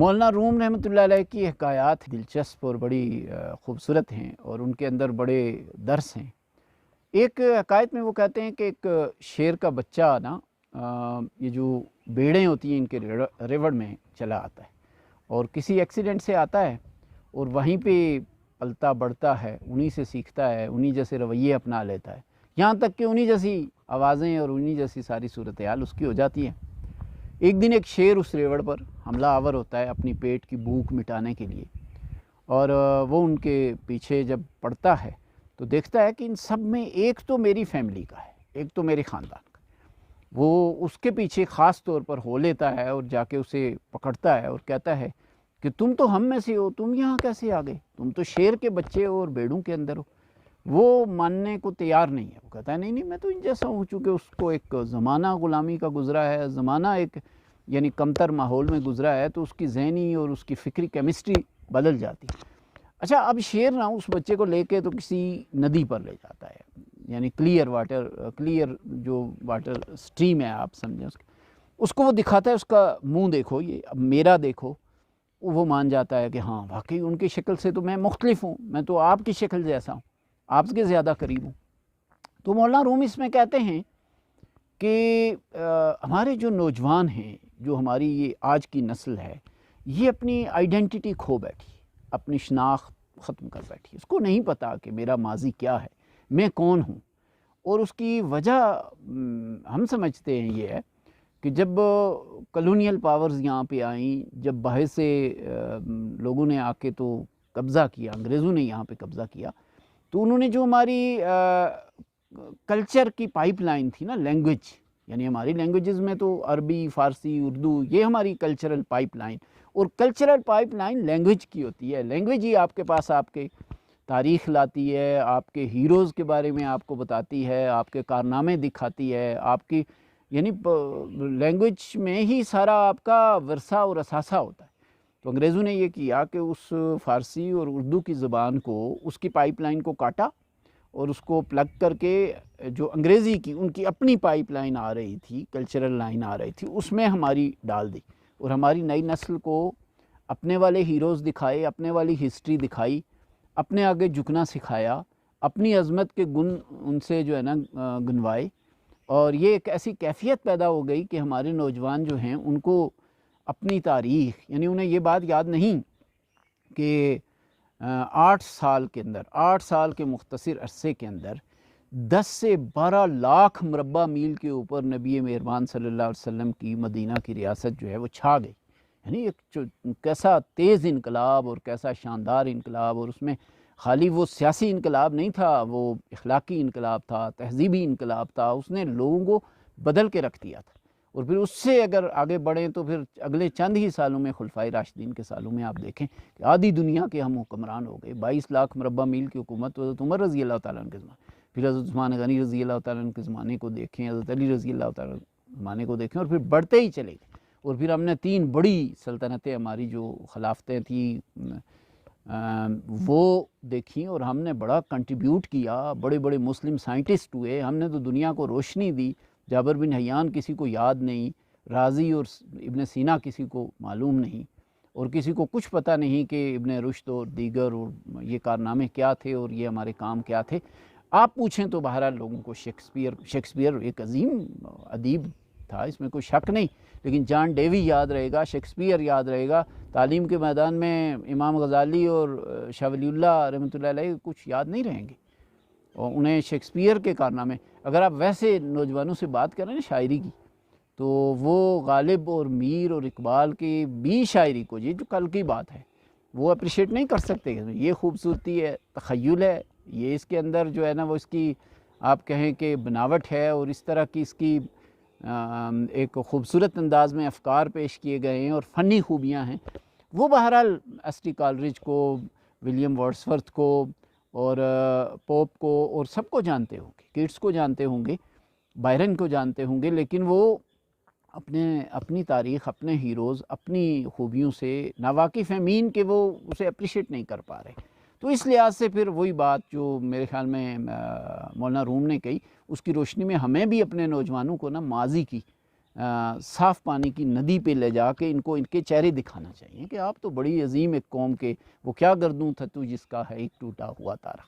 مولانا روم رحمۃ اللہ علیہ کی حکایات دلچسپ اور بڑی خوبصورت ہیں اور ان کے اندر بڑے درس ہیں۔ ایک حکایت میں وہ کہتے ہیں کہ ایک شیر کا بچہ نا یہ جو بیڑیں ہوتی ہیں ان کے ریوڑ میں چلا آتا ہے اور کسی ایکسیڈنٹ سے آتا ہے اور وہیں پہ پلتا بڑھتا ہے، انہی سے سیکھتا ہے، انہی جیسے رویے اپنا لیتا ہے، یہاں تک کہ انہی جیسی آوازیں اور انہی جیسی ساری صورتحال اس کی ہو جاتی ہے۔ ایک دن ایک شیر اس ریوڑ پر حملہ آور ہوتا ہے اپنی پیٹ کی بھوک مٹانے کے لیے، اور وہ ان کے پیچھے جب پڑتا ہے تو دیکھتا ہے کہ ان سب میں ایک تو میری فیملی کا ہے، ایک تو میرے خاندان کا۔ وہ اس کے پیچھے خاص طور پر ہو لیتا ہے اور جا کے اسے پکڑتا ہے اور کہتا ہے کہ تم تو ہم میں سے ہو، تم یہاں کیسے آ گئے؟ تم تو شیر کے بچے ہو اور بیڑوں کے اندر ہو۔ وہ ماننے کو تیار نہیں ہے، وہ کہتا ہے نہیں میں تو ان جیسا ہوں، چونکہ اس کو ایک زمانہ غلامی کا گزرا ہے، زمانہ ایک یعنی کمتر ماحول میں گزرا ہے، تو اس کی ذہنی اور اس کی فکری کیمسٹری بدل جاتی ہے۔ اچھا، اب شیر نہ اس بچے کو لے کے تو کسی ندی پر لے جاتا ہے، یعنی کلیئر جو واٹر سٹریم ہے، آپ سمجھیں اس کو وہ دکھاتا ہے، اس کا منہ دیکھو، یہ اب میرا دیکھو۔ وہ مان جاتا ہے کہ ہاں واقعی ان کی شکل سے تو میں مختلف ہوں، میں تو آپ کی شکل جیسا ہوں، آپ کے زیادہ قریب ہوں۔ تو مولانا روم اس میں کہتے ہیں کہ ہمارے جو نوجوان ہیں، جو ہماری یہ آج کی نسل ہے، یہ اپنی آئیڈینٹی کھو بیٹھی، اپنی شناخت ختم کر بیٹھی، اس کو نہیں پتا کہ میرا ماضی کیا ہے، میں کون ہوں۔ اور اس کی وجہ ہم سمجھتے ہیں یہ ہے کہ جب کلونیل پاورز یہاں پہ آئیں، جب باہر سے لوگوں نے آ کے تو قبضہ کیا، انگریزوں نے یہاں پہ قبضہ کیا، تو انہوں نے جو ہماری کلچر کی پائپ لائن تھی نا، لینگویج، یعنی ہماری لینگویجز میں تو عربی، فارسی، اردو، یہ ہماری کلچرل پائپ لائن، اور کلچرل پائپ لائن لینگویج کی ہوتی ہے۔ لینگویج ہی آپ کے پاس آپ کے تاریخ لاتی ہے، آپ کے ہیروز کے بارے میں آپ کو بتاتی ہے، آپ کے کارنامے دکھاتی ہے، آپ کی یعنی لینگویج میں ہی سارا آپ کا ورثہ اور اثاثہ ہوتا ہے۔ تو انگریزوں نے یہ کیا کہ اس فارسی اور اردو کی زبان کو، اس کی پائپ لائن کو کاٹا اور اس کو پلگ کر کے جو انگریزی کی ان کی اپنی پائپ لائن آ رہی تھی، کلچرل لائن آ رہی تھی، اس میں ہماری ڈال دی، اور ہماری نئی نسل کو اپنے والے ہیروز دکھائے، اپنے والی ہسٹری دکھائی، اپنے آگے جھکنا سکھایا، اپنی عظمت کے گن ان سے جو ہے نا گنوائے، اور یہ ایک ایسی کیفیت پیدا ہو گئی کہ ہمارے نوجوان جو ہیں ان کو اپنی تاریخ، یعنی انہیں یہ بات یاد نہیں کہ 8 سال کے اندر، 8 سال کے مختصر عرصے کے اندر 10 سے 12 لاکھ مربع میل کے اوپر نبی مہربان صلی اللہ علیہ وسلم کی مدینہ کی ریاست جو ہے وہ چھا گئی۔ یعنی ایک کیسا تیز انقلاب اور کیسا شاندار انقلاب، اور اس میں خالی وہ سیاسی انقلاب نہیں تھا، وہ اخلاقی انقلاب تھا، تہذیبی انقلاب تھا، اس نے لوگوں کو بدل کے رکھ دیا تھا۔ اور پھر اس سے اگر آگے بڑھیں تو پھر اگلے چند ہی سالوں میں، خلفائے راشدین کے سالوں میں، آپ دیکھیں کہ آدھی دنیا کے ہم حکمران ہو گئے۔ 22 لاکھ مربع میل کی حکومت حضرت عمر رضی اللہ تعالیٰ عنہ کے زمانے، پھر حضرت عثمان غنی رضی اللہ تعالیٰ عنہ کے زمانے کو دیکھیں، حضرت علی رضی اللہ تعالیٰ عنہ کے زمانے کو دیکھیں، اور پھر بڑھتے ہی چلے گئے۔ اور پھر ہم نے 3 بڑی سلطنتیں، ہماری جو خلافتیں تھیں وہ دیکھیں، اور ہم نے بڑا کنٹریبیوٹ کیا، بڑے بڑے مسلم سائنٹسٹ ہوئے، ہم نے تو دنیا کو روشنی دی۔ جابر بن حیان کسی کو یاد نہیں، رازی اور ابن سینا کسی کو معلوم نہیں، اور کسی کو کچھ پتہ نہیں کہ ابن رشد اور دیگر اور یہ کارنامے کیا تھے اور یہ ہمارے کام کیا تھے۔ آپ پوچھیں تو بہرحال لوگوں کو شیکسپیئر ایک عظیم ادیب تھا، اس میں کوئی شک نہیں، لیکن جان ڈیوی یاد رہے گا، شیکسپیئر یاد رہے گا۔ تعلیم کے میدان میں امام غزالی اور شاہ ولی اللہ رحمۃ اللہ علیہ کچھ یاد نہیں رہیں گے، اور انہیں شیکسپیئر کے کارنامے، اگر آپ ویسے نوجوانوں سے بات کریں نا شاعری کی، تو وہ غالب اور میر اور اقبال کی بھی شاعری کو، یہ جو کل کی بات ہے، وہ اپریشیٹ نہیں کر سکتے۔ یہ خوبصورتی ہے، تخیل ہے، یہ اس کے اندر جو ہے نا وہ اس کی آپ کہیں کہ بناوٹ ہے، اور اس طرح کی اس کی ایک خوبصورت انداز میں افکار پیش کیے گئے ہیں اور فنی خوبیاں ہیں، وہ بہرحال ایس ٹی کالرج کو، ولیم ورڈسورتھ کو، اور پوپ کو، اور سب کو جانتے ہوں گے، کیٹس کو جانتے ہوں گے، بائرن کو جانتے ہوں گے، لیکن وہ اپنی تاریخ، اپنے ہیروز، اپنی خوبیوں سے ناواقف ہیں، مین کہ وہ اسے اپریشیٹ نہیں کر پا رہے۔ تو اس لحاظ سے پھر وہی بات جو میرے خیال میں مولانا روم نے کہی، اس کی روشنی میں ہمیں بھی اپنے نوجوانوں کو نا ماضی کی صاف پانی کی ندی پہ لے جا کے ان کو ان کے چہرے دکھانا چاہیے کہ آپ تو بڑی عظیم ایک قوم کے، وہ کیا گردوں تھا تو جس کا ہے ایک ٹوٹا ہوا تارا۔